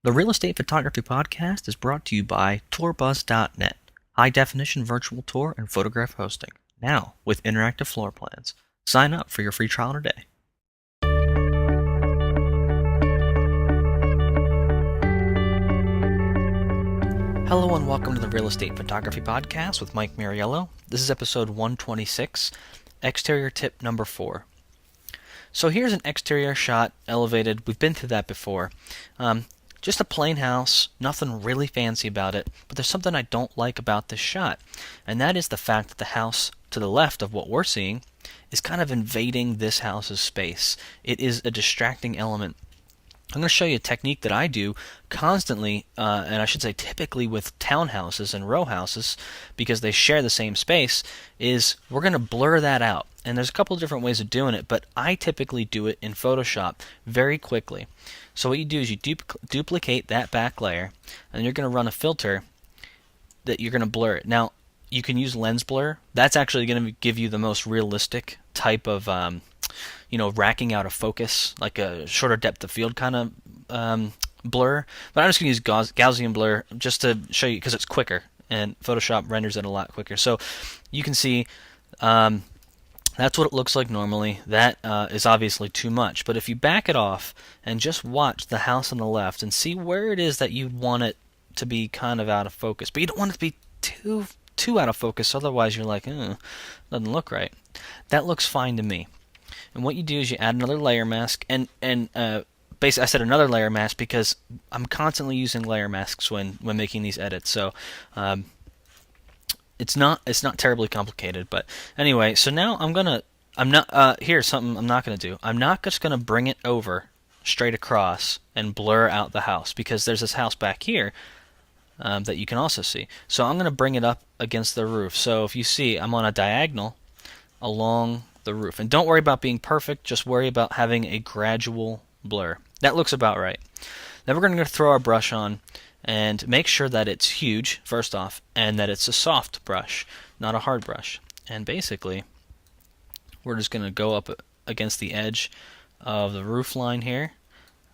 The Real Estate Photography Podcast is brought to you by TourBuzz.net, high-definition virtual tour and photograph hosting, now with interactive floor plans. Sign up for your free trial today. Hello and welcome to the Real Estate Photography Podcast with Mike Mariello. This is episode 126, exterior tip number 4. So here's an exterior shot, elevated. We've been through that before. Just a plain house, nothing really fancy about it, but there's something I don't like about this shot, and that is the fact that the house to the left of what we're seeing is kind of invading this house's space. It is a distracting element. I'm going to show you a technique that I do constantly, and I should say typically with townhouses and row houses, because they share the same space, is we're going to blur that out. And there's a couple of different ways of doing it, but I typically do it in Photoshop very quickly. So what you do is you duplicate that back layer, and you're going to run a filter that you're going to blur it. Now, you can use lens blur. That's actually going to give you the most realistic type of racking out of focus, like a shorter depth of field kind of blur. But I'm just going to use Gaussian blur just to show you, because it's quicker, and Photoshop renders it a lot quicker. So you can see that's what it looks like normally. That is obviously too much. But if you back it off and just watch the house on the left and see where it is that you'd want it to be kind of out of focus, but you don't want it to be too out of focus, otherwise you're like, doesn't look right. That looks fine to me. And what you do is you add another layer mask, and basically I said another layer mask because I'm constantly using layer masks when making these edits. So it's not terribly complicated. But anyway, so now here's something I'm not gonna do. I'm not just gonna bring it over straight across and blur out the house, because there's this house back here that you can also see. So I'm gonna bring it up against the roof. So if you see, I'm on a diagonal along the roof. And don't worry about being perfect, just worry about having a gradual blur. That looks about right. Then we're going to throw our brush on and make sure that it's huge, first off, and that it's a soft brush, not a hard brush. And basically, we're just going to go up against the edge of the roof line here.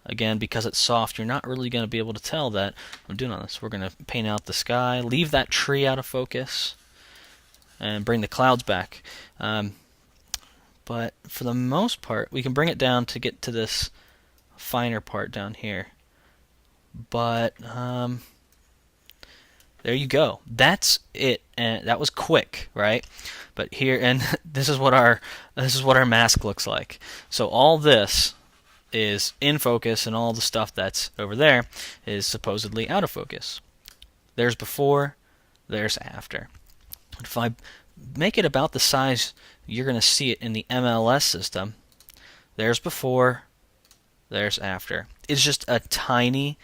Again, because it's soft, you're not really going to be able to tell that I'm doing all this. We're going to paint out the sky, leave that tree out of focus, and bring the clouds back. But for the most part, we can bring it down to get to this finer part down here. But there you go. That's it, and that was quick, right? But here, and this is what our mask looks like. So all this is in focus, and all the stuff that's over there is supposedly out of focus. There's before, there's after. If I make it about the size you're going to see it in the MLS system, there's before, there's after. It's just a tiny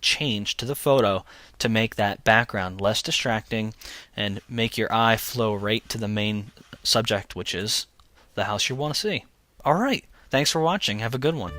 change to the photo to make that background less distracting and make your eye flow right to the main subject, which is the house you want to see. Alright, thanks for watching. Have a good one.